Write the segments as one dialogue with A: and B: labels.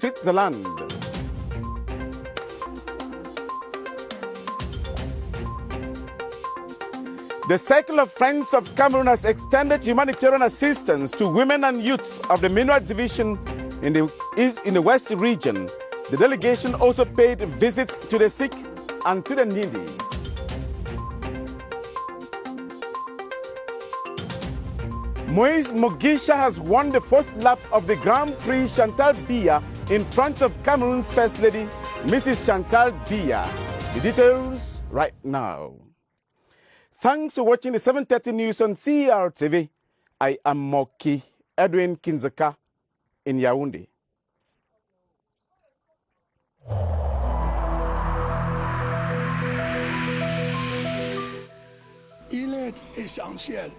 A: Switzerland. The Circle of Friends of Cameroon has extended humanitarian assistance to women and youths of the Mineral Division in the West region. The delegation also paid visits to the sick and to the needy. Moise Mogisha has won the first lap of the Grand Prix Chantal Biya in front of Cameroon's First Lady, Mrs. Chantal Biya. The details right now. Thanks for watching the 7:30 news on CRTV. I am Moki Edwin Kinzaka in Yaoundé.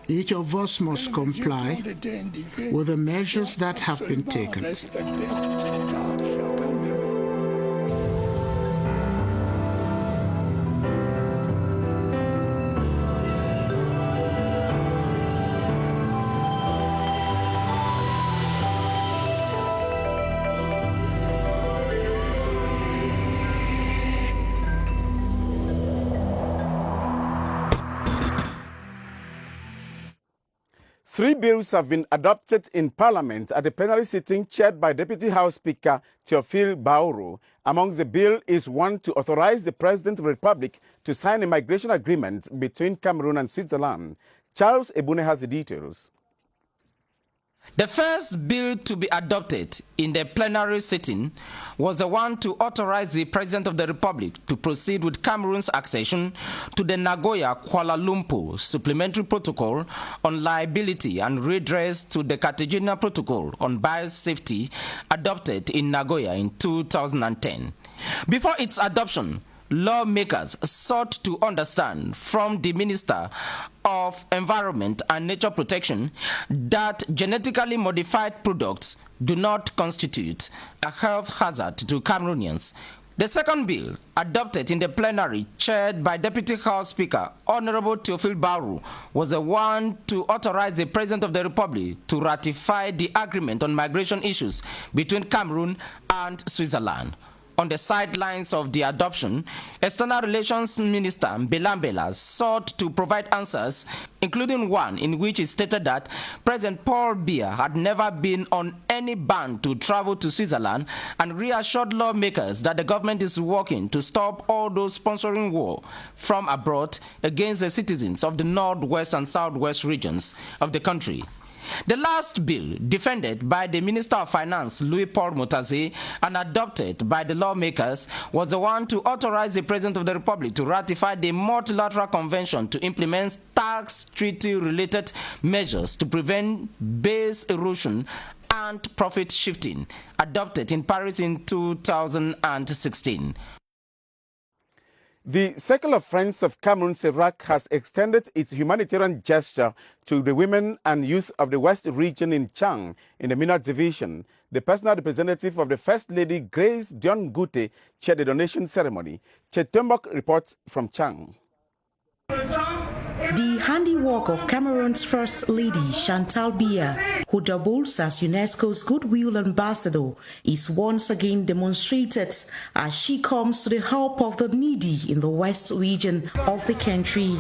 B: Each of us must comply with the measures that have been taken.
A: Three bills have been adopted in Parliament at the plenary sitting chaired by Deputy House Speaker Théophile Baoro. Amongst the bill is one to authorize the President of the Republic to sign a migration agreement between Cameroon and Switzerland. Charles Ebune has the details.
C: The first bill to be adopted in the plenary sitting was the one to authorize the President of the Republic to proceed with Cameroon's accession to the Nagoya-Kuala Lumpur Supplementary Protocol on Liability and Redress to the Cartagena Protocol on Biosafety adopted in Nagoya in 2010. Before its adoption, lawmakers sought to understand from the Minister of Environment and Nature Protection that genetically modified products do not constitute a health hazard to Cameroonians. The second bill, adopted in the plenary chaired by Deputy House Speaker Honorable Théophile Baoro, was the one to authorize the President of the Republic to ratify the agreement on migration issues between Cameroon and Switzerland. On the sidelines of the adoption, External Relations Minister Mbelambela sought to provide answers, including one in which it stated that President Paul Biya had never been on any ban to travel to Switzerland, and reassured lawmakers that the government is working to stop all those sponsoring war from abroad against the citizens of the northwest and southwest regions of the country. The last bill, defended by the Minister of Finance, Louis-Paul Motaze, and adopted by the lawmakers, was the one to authorize the President of the Republic to ratify the multilateral convention to implement tax treaty-related measures to prevent base erosion and profit shifting, adopted in Paris in 2016.
A: The Circle of Friends of Cameroon, CERAC, has extended its humanitarian gesture to the women and youth of the West region in Chang, in the Mineral Division. The personal representative of the First Lady, Grace Dion Gute, chaired the donation ceremony. Chetumbok reports from Chang.
D: The handiwork of Cameroon's First Lady, Chantal Biya, who doubles as UNESCO's Goodwill Ambassador, is once again demonstrated as she comes to the help of the needy in the West region of the country.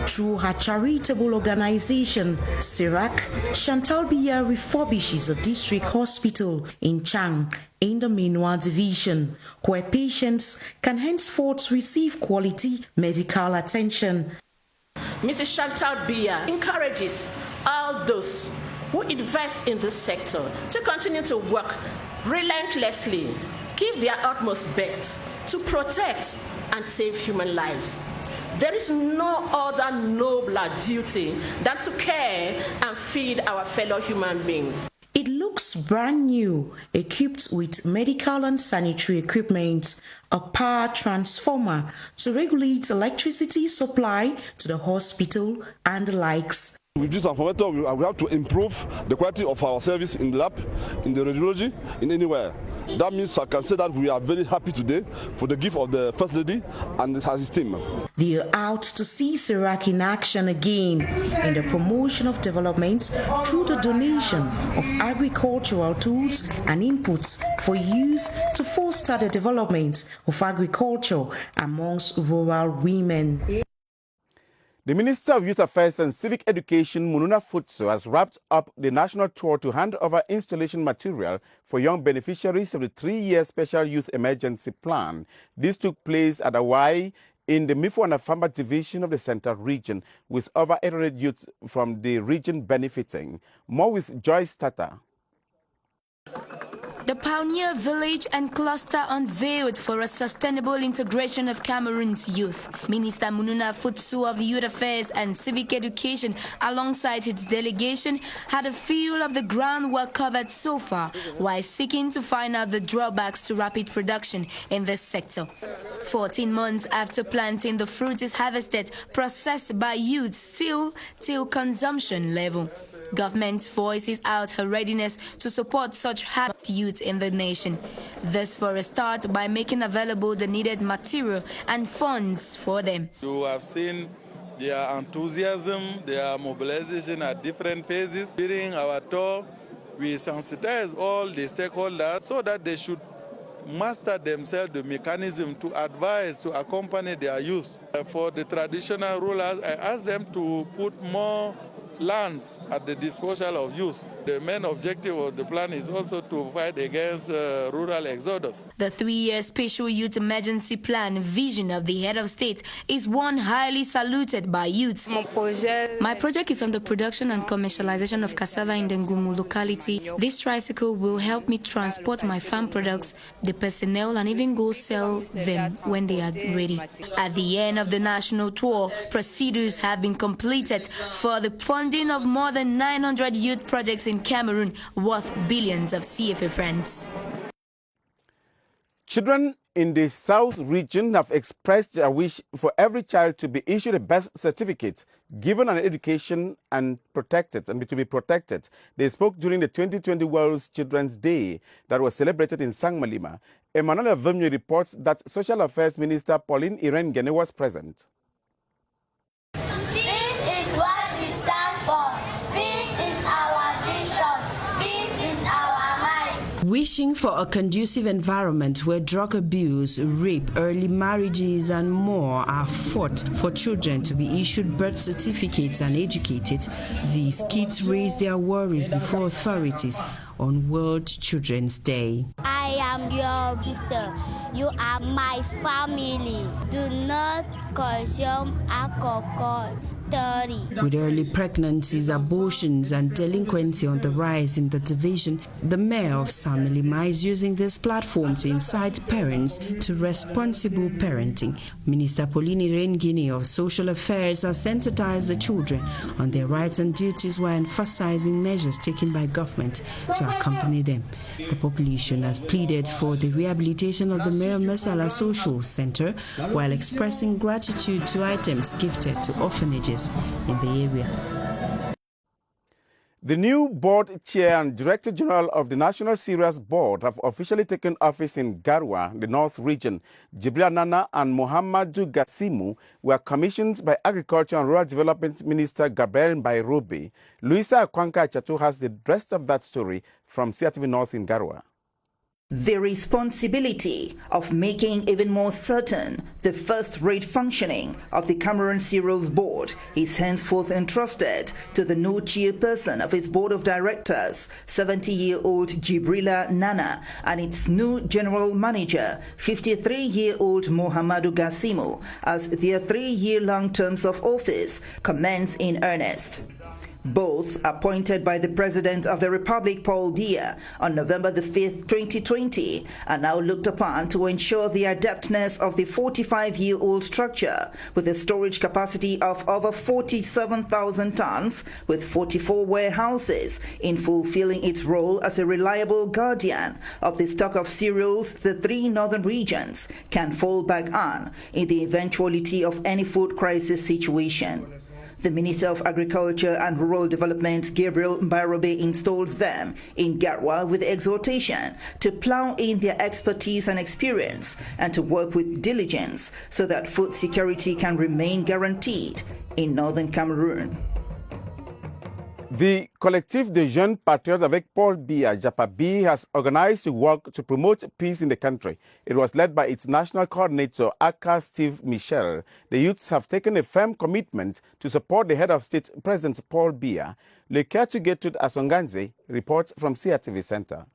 D: Through her charitable organization, CERAC, Chantal Biya refurbishes a district hospital in Chang, in the Mineral Division, where patients can henceforth receive quality medical attention.
E: Mrs. Chantal Biya encourages all those who invest in this sector to continue to work relentlessly, give their utmost best to protect and save human lives. There is no other nobler duty than to care and feed our fellow human beings.
D: It looks brand new, equipped with medical and sanitary equipment, a power transformer to regulate electricity supply to the hospital and the likes.
F: With this transformator, we have to improve the quality of our service in the lab, in the radiology, in anywhere. That means I can say that we are very happy today for the gift of the First Lady and his team.
D: They are out to see Serac in action again in the promotion of development through the donation of agricultural tools and inputs for use to foster the development of agriculture amongst rural women.
A: The Minister of Youth Affairs and Civic Education, Mununa Futso, has wrapped up the national tour to hand over installation material for young beneficiaries of the 3-year Special Youth Emergency Plan. This took place at Awai in the Mifo and Afamba division of the Central Region, with over 800 youths from the region benefiting. More with Joyce Tata.
G: The Pioneer Village and Cluster unveiled for a sustainable integration of Cameroon's youth. Minister Mununa Futsu of Youth Affairs and Civic Education, alongside its delegation, had a feel of the groundwork covered so far, while seeking to find out the drawbacks to rapid production in this sector. 14 months after planting, the fruit is harvested, processed by youths still till consumption level. Government voices out her readiness to support such hard youth in the nation. This for a start by making available the needed material and funds for them.
H: You have seen their enthusiasm, their mobilization at different phases. During our tour, we sensitize all the stakeholders so that they should master themselves the mechanism to advise, to accompany their youth. For the traditional rulers, I ask them to put more lands at the disposal of youth. The main objective of the plan is also to fight against rural exodus.
G: The 3-year Special Youth Emergency Plan vision of the head of state is one highly saluted by youths. My project is on the production and commercialization of cassava in the Ngumu locality. This tricycle will help me transport my farm products, the personnel, and even go sell them when they are ready. At the end of the national tour, procedures have been completed for the funding of more than 900 youth projects in Cameroon, worth billions of CFA francs.
A: Children in the South region have expressed a wish for every child to be issued a birth certificate, given an education and protected, and to be protected. They spoke during the 2020 World Children's Day that was celebrated in Sangmalima. Emmanuel Vemio reports that Social Affairs Minister Pauline Irene was present.
I: Wishing for a conducive environment where drug abuse, rape, early marriages and more are fought for children to be issued birth certificates and educated, these kids raise their worries before authorities on World Children's Day.
J: I am your sister. You are my family. Do not consume alcohol. Study.
I: With early pregnancies, abortions and delinquency on the rise in the division, the mayor of Sangmalima is using this platform to incite parents to responsible parenting. Minister Pauline Irene of Social Affairs has sensitized the children on their rights and duties while emphasizing measures taken by government to accompany them. The population has pleaded for the rehabilitation of the Mayor Mesala Social Center while expressing gratitude to items gifted to orphanages in the area.
A: The new board chair and director general of the National Cereals Board have officially taken office in Garwa, the North region. Jibrila Nana and Muhammadu Gasimu were commissioned by Agriculture and Rural Development Minister Gabriel Bairobe. Luisa Akwanka Achatu has the rest of that story from CRTV North in Garwa.
K: The responsibility of making even more certain the first-rate functioning of the Cameroon Cereals Board is henceforth entrusted to the new chairperson of its board of directors, 70-year-old Jibrila Nana, and its new general manager, 53-year-old Muhammadu Gasimu, as their 3-year-long terms of office commence in earnest. Both appointed by the President of the Republic, Paul Biya, on November the 5th, 2020, are now looked upon to ensure the adeptness of the 45-year-old structure with a storage capacity of over 47,000 tons with 44 warehouses in fulfilling its role as a reliable guardian of the stock of cereals the 3 northern regions can fall back on in the eventuality of any food crisis situation. The Minister of Agriculture and Rural Development, Gabriel Mbairobe, installed them in Garwa with the exhortation to plow in their expertise and experience and to work with diligence so that food security can remain guaranteed in northern Cameroon.
A: The Collectif des Jeunes Patriotes avec Paul Biya, JAPAB, has organized to work to promote peace in the country. It was led by its national coordinator, Aka Steve Michel. The youths have taken a firm commitment to support the head of state, President Paul Biya. Le Kertugetud Asonganze reports from CRTV Center.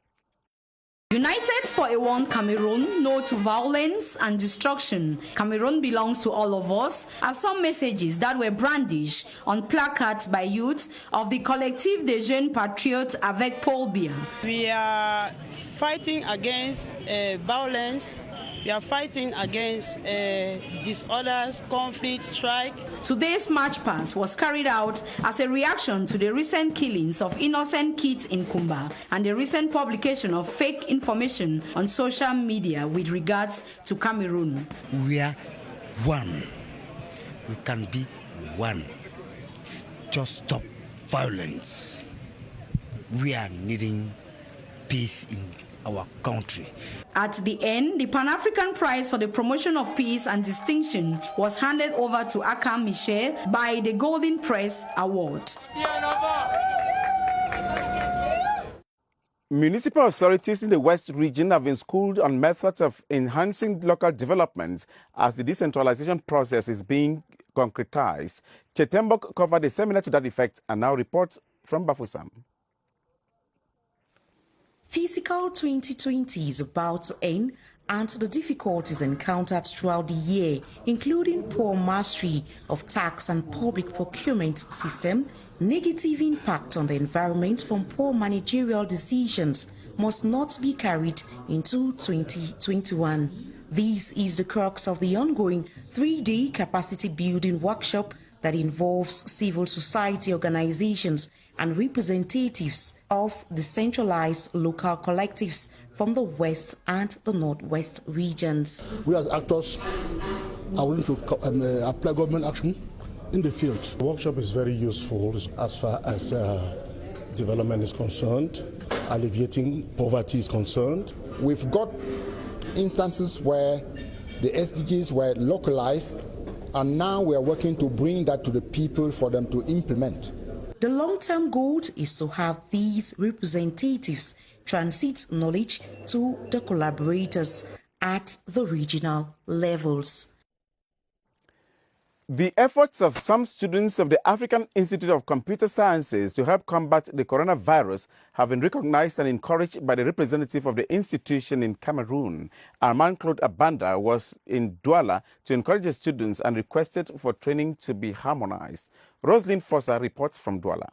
L: United for a one Cameroon, no to violence and destruction. Cameroon belongs to all of us are some messages that were brandished on placards by youth of the Collectif des Jeunes Patriotes avec Paul Biya.
M: We are fighting against violence. We are fighting against disorders, conflict, strike.
L: Today's march past was carried out as a reaction to the recent killings of innocent kids in Kumba and the recent publication of fake information on social media with regards to Cameroon.
N: We are one. We can be one. Just stop violence. We are needing peace in our country.
L: At the end, the Pan-African Prize for the Promotion of Peace and Distinction was handed over to Aka Michel by the Golden Press Award.
A: Municipal authorities in the West region have been schooled on methods of enhancing local development as the decentralization process is being concretized. Chetembok covered a seminar to that effect and now reports from Bafusam.
D: Fiscal 2020 is about to end, and the difficulties encountered throughout the year, including poor mastery of tax and public procurement system, negative impact on the environment from poor managerial decisions, must not be carried into 2021. This is the crux of the ongoing 3-day capacity building workshop that involves civil society organizations and representatives of decentralized local collectives from the West and the Northwest regions.
O: We as actors are willing to apply government action in the field.
P: The workshop is very useful as far as development is concerned, alleviating poverty is concerned.
O: We've got instances where the SDGs were localized, and now we are working to bring that to the people for them to implement.
D: The long-term goal is to have these representatives transit knowledge to the collaborators at the regional levels.
A: The efforts of some students of the African Institute of Computer Sciences to help combat the coronavirus have been recognized and encouraged by the representative of the institution in Cameroon. Armand-Claude Abanda was in Douala to encourage the students and requested for training to be harmonized. Rosalind Fossa reports from Douala.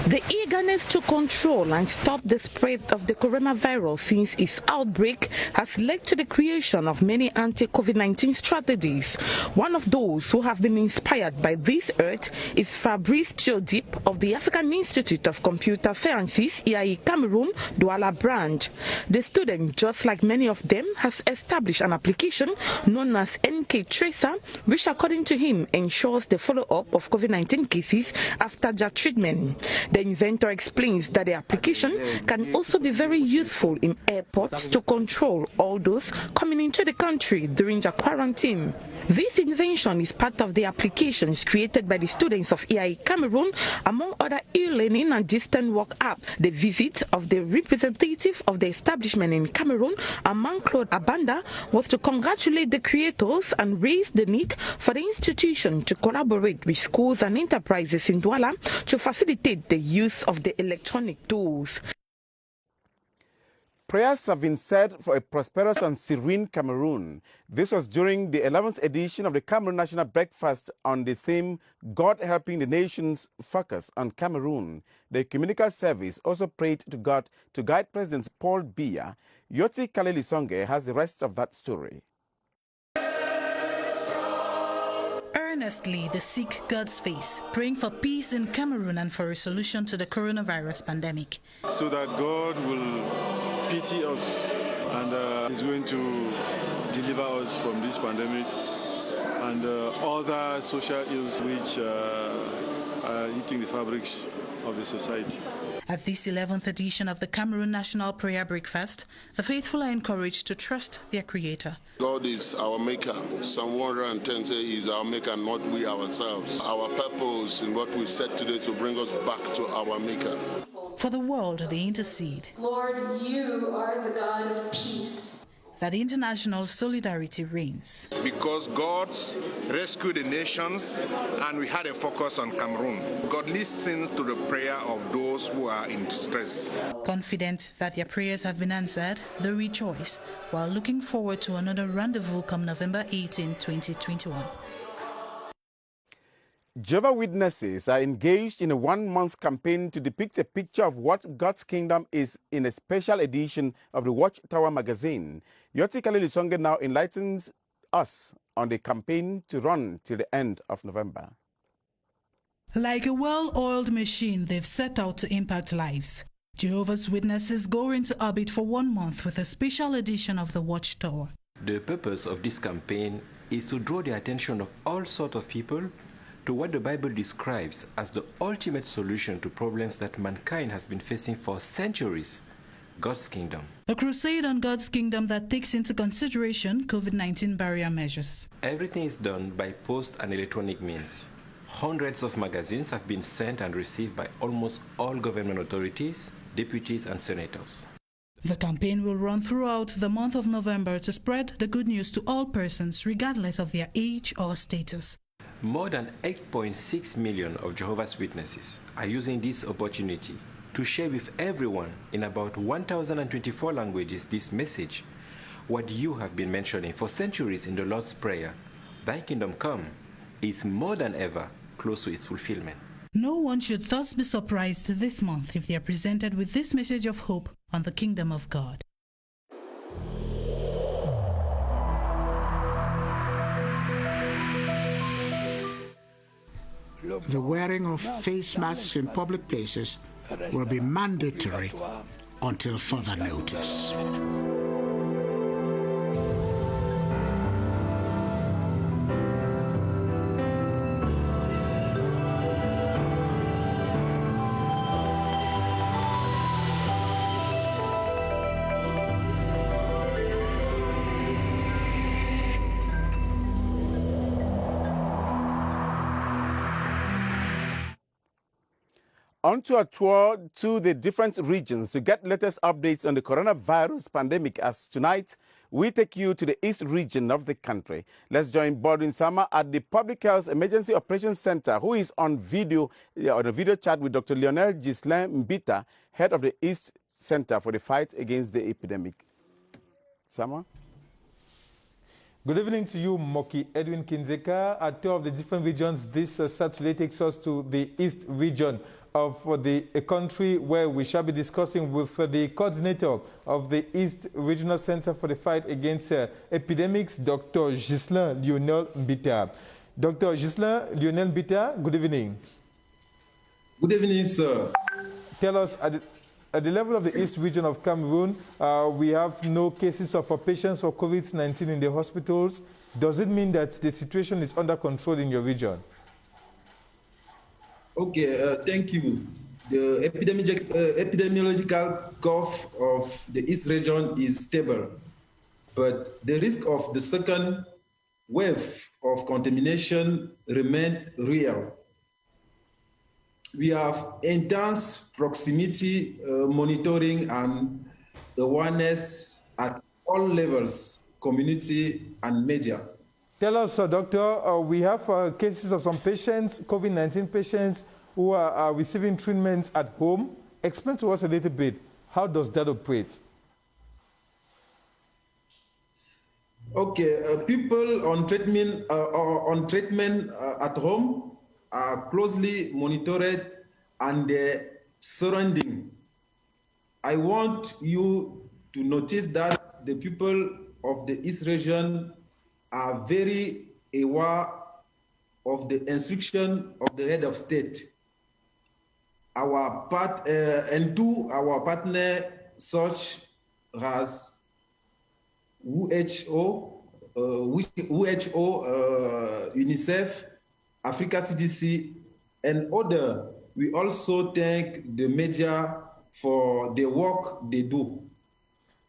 Q: The eagerness to control and stop the spread of the coronavirus since its outbreak has led to the creation of many anti-COVID-19 strategies. One of those who have been inspired by this urge is Fabrice Thiodip of the African Institute of Computer Sciences, IAI Cameroon, Douala branch. The student, just like many of them, has established an application known as NK Tracer, which according to him ensures the follow-up of COVID-19 cases after their treatment. The inventor explains that the application can also be very useful in airports to control all those coming into the country during the quarantine. This invention is part of the applications created by the students of IAI Cameroon, among other e-learning and distant work apps. The visit of the representative of the establishment in Cameroon, Armand-Claude Abanda, was to congratulate the creators and raise the need for the institution to collaborate with schools and enterprises in Douala to facilitate the use of the electronic tools.
A: Prayers have been said for a prosperous and serene Cameroon. This was during the 11th edition of the Cameroon National Breakfast on the theme, God Helping the Nation's Focus on Cameroon. The Ecumenical Service also prayed to God to guide President Paul Biya. Yoti Kalelisonge has the rest of that story.
R: Earnestly, they seek God's face, praying for peace in Cameroon and for a solution to the coronavirus pandemic.
S: So that God will pity us and is going to deliver us from this pandemic and other social ills which are eating the fabrics of the society.
R: At this 11th edition of the Cameroon National Prayer Breakfast, the faithful are encouraged to trust their Creator.
T: God is our maker. Psalm 110 says He is our maker, not we ourselves. Our purpose in what we said today is to bring us back to our maker.
R: For the world, they intercede.
U: Lord, you are the God of peace.
R: That international solidarity reigns.
V: Because God rescued the nations and we had a focus on Cameroon. God listens to the prayer of those who are in distress.
R: Confident that their prayers have been answered, they rejoice while looking forward to another rendezvous come November 18, 2021.
A: Jehovah's Witnesses are engaged in a one-month campaign to depict a picture of what God's kingdom is in a special edition of the Watchtower magazine. Yoti Kalilisonge now enlightens us on the campaign to run till the end of November.
R: Like a well-oiled machine, they've set out to impact lives. Jehovah's Witnesses go into orbit for 1 month with a special edition of the Watchtower.
W: The purpose of this campaign is to draw the attention of all sorts of people to what the Bible describes as the ultimate solution to problems that mankind has been facing for centuries, God's kingdom.
R: A crusade on God's kingdom that takes into consideration COVID-19 barrier measures.
W: Everything is done by post and electronic means. Hundreds of magazines have been sent and received by almost all government authorities, deputies and senators.
R: The campaign will run throughout the month of November to spread the good news to all persons regardless of their age or status.
W: More than 8.6 million of Jehovah's Witnesses are using this opportunity to share with everyone in about 1,024 languages this message, what you have been mentioning for centuries in the Lord's Prayer, Thy kingdom come, is more than ever close to its fulfillment.
R: No one should thus be surprised this month if they are presented with this message of hope on the kingdom of God.
B: The wearing of face masks in public places will be mandatory until further notice.
A: On to a tour to the different regions to get latest updates on the coronavirus pandemic, as tonight we take you to the East region of the country. Let's join Baldwin Sama at the Public Health Emergency Operations Center, who is on a video chat with Dr. Lionel Gislain Mbita, head of the East Center for the Fight Against the Epidemic. Sama?
X: Good evening to you, Moki Edwin Kinzeka. A tour of the different regions. This Saturday takes us to the East region of the country, where we shall be discussing with the coordinator of the East Regional Center for the Fight Against Epidemics, Dr. Gislain Lionel Mbita. Dr. Gislain Lionel Mbita, good evening.
Y: Good evening, sir.
X: Tell us, at the level of the East region of Cameroon, we have no cases of patients for COVID-19 in the hospitals. Does it mean that the situation is under control in your region?
Y: Okay, thank you. The epidemiological curve of the East region is stable, but the risk of the second wave of contamination remains real. We have intense proximity monitoring and awareness at all levels, community and media.
X: Tell us, doctor, we have cases of some patients, COVID-19 patients, who are receiving treatments at home. Explain to us a little bit, how does that operate?
Y: Okay, people on treatment at home are closely monitored and their surrounding. I want you to notice that the people of the East region are very aware of the instruction of the head of state. Our partner such as WHO, WHO, UNICEF, Africa CDC, and others. We also thank the media for the work they do.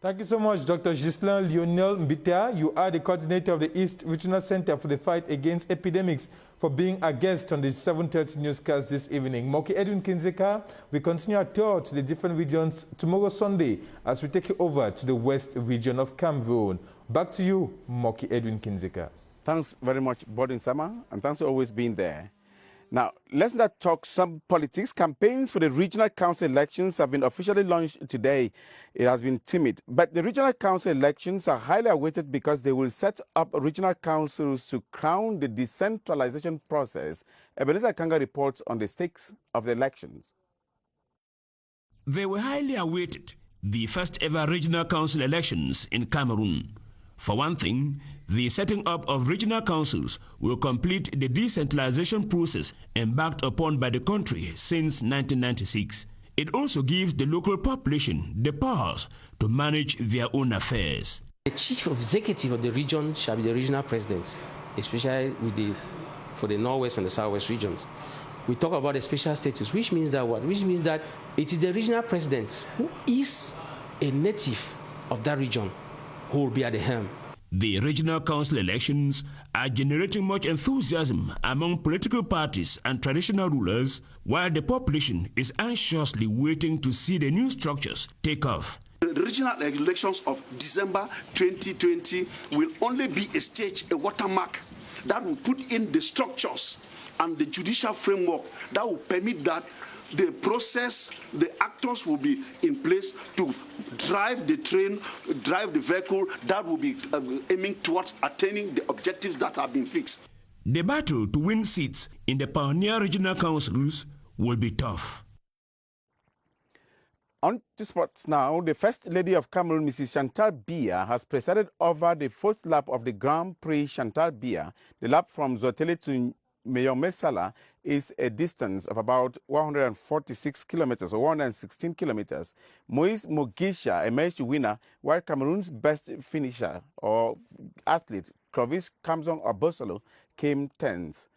X: Thank you so much, Dr. Ghislain Lionel Mbitea. You are the coordinator of the East Regional Center for the Fight Against Epidemics, for being a guest on the 7:30 newscast this evening. Moki Edwin Kinzeka, we continue our tour to the different regions tomorrow Sunday as we take you over to the West region of Cameroon. Back to you, Moki Edwin Kinzeka.
A: Thanks very much, Bodin Sama, and thanks for always being there. Now, let's not talk some politics. Campaigns for the regional council elections have been officially launched today. It has been timid, but the regional council elections are highly awaited because they will set up regional councils to crown the decentralization process. Ebenezer Kanga reports on the stakes of the elections.
C: They were highly awaited, the first ever regional council elections in Cameroon. For one thing, the setting up of regional councils will complete the decentralization process embarked upon by the country since 1996. It also gives the local population the powers to manage their own affairs.
E: The chief executive of the region shall be the regional president, especially for the northwest and the southwest regions. We talk about a special status, which means that what? Which means that it is the regional president who is a native of that region who will be at the helm.
C: The regional council elections are generating much enthusiasm among political parties and traditional rulers, while the population is anxiously waiting to see the new structures take off.
F: The regional elections of December 2020 will only be a stage, a watermark that will put in the structures and the judicial framework that will permit that the process, the actors will be in place to drive the train, drive the vehicle that will be aiming towards attaining the objectives that have been fixed.
C: The battle to win seats in the pioneer regional councils will be tough.
A: On to sports now. The First Lady of Cameroon, Mrs. Chantal Biya, has presided over the first lap of the Grand Prix Chantal Biya. The lap from Zotele to Meyomesala is a distance of about 146 kilometers or 116 kilometers. Moise Mogisha emerged winner, while Cameroon's best finisher or athlete, Clovis Kamzong Obosolo, came 10th.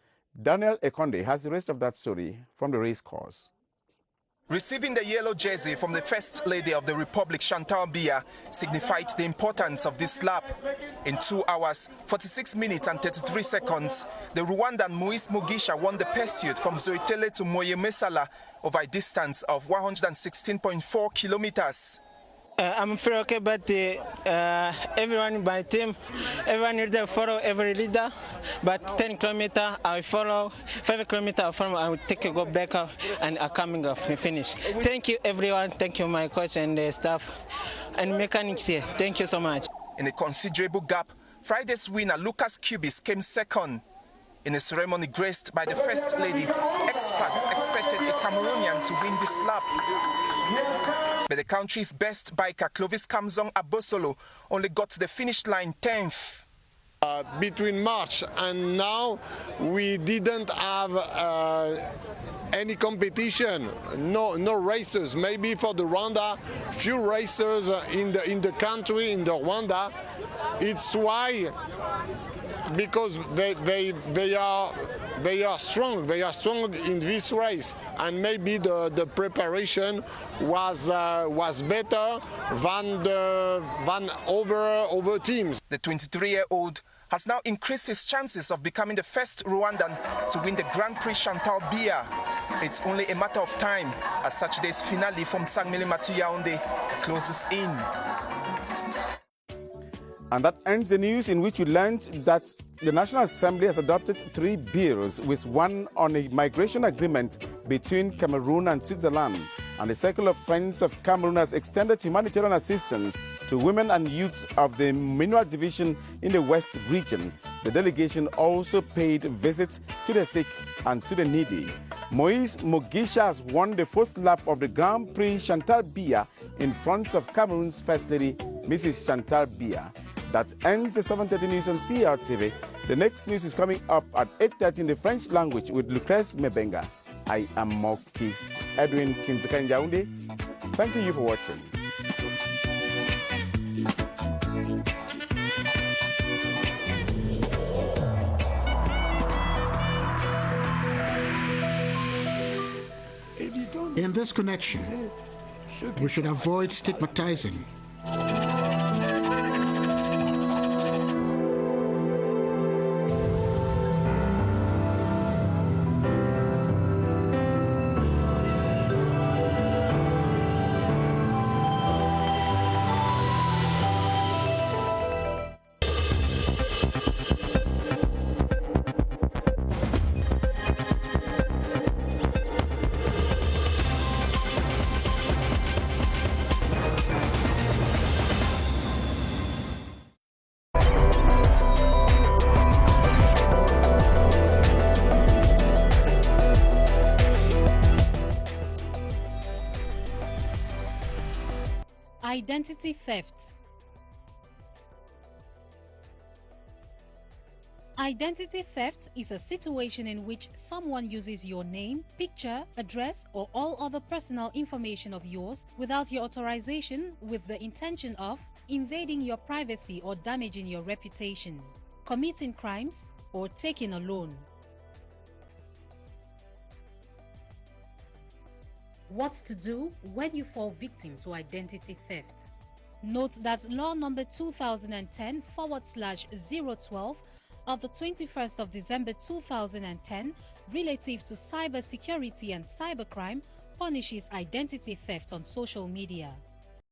A: Daniel Ekonde has the rest of that story from the race course.
G: Receiving the yellow jersey from the First Lady of the Republic, Chantal Biya, signified the importance of this lap. In 2 hours, 46 minutes and 33 seconds, the Rwandan Moise Mugisha won the pursuit from Zoitele to Moyemesala over a distance of 116.4 kilometers.
H: I'm very okay, but everyone in my team, everyone needs to follow every leader. But 10 kilometers, I follow. 5 kilometers, I follow. I will take a go back and I'm coming off and finish. Thank you, everyone. Thank you, my coach and the staff and mechanics here. Thank you so much.
G: In a considerable gap, Friday's winner, Lucas Cubis, came second. In a ceremony graced by the First Lady, experts expected a Cameroonian to win this lap. But the country's best biker, Clovis Kamzong Abosolo, only got to the finish line 10th.
Z: Between March and now, we didn't have any competition, no races. Maybe for the Rwanda, few racers in the country, in the Rwanda. It's why, because they are strong. They are strong in this race, and maybe the preparation was better than over teams.
G: The 23-year-old has now increased his chances of becoming the first Rwandan to win the Grand Prix Chantal Biya. It's only a matter of time as Saturday's finale from Saint-Mély-Mathieu Yaoundé closes in.
A: And that ends the news, in which we learned that the National Assembly has adopted 3 bills, with one on a migration agreement between Cameroon and Switzerland. And the Circle of Friends of Cameroon has extended humanitarian assistance to women and youths of the Mineral Division in the West region. The delegation also paid visits to the sick and to the needy. Moise Mogisha has won the first lap of the Grand Prix Chantal Biya in front of Cameroon's First Lady, Mrs. Chantal Biya. That ends the 7:30 news on CRTV. The next news is coming up at 8:30 in the French language with Lucrece Mebenga. I am Moki Edwin Kinzeka Yaoundé. Thank you for watching.
B: this connection, we should avoid stigmatizing.
I: Identity theft. Identity theft is a situation in which someone uses your name, picture, address, or all other personal information of yours without your authorization with the intention of invading your privacy or damaging your reputation, committing crimes, or taking a loan. What to do when you fall victim to identity theft? Note that Law Number 2010/012 of the 21st of December 2010 relative to cyber security and cybercrime punishes identity theft on social media.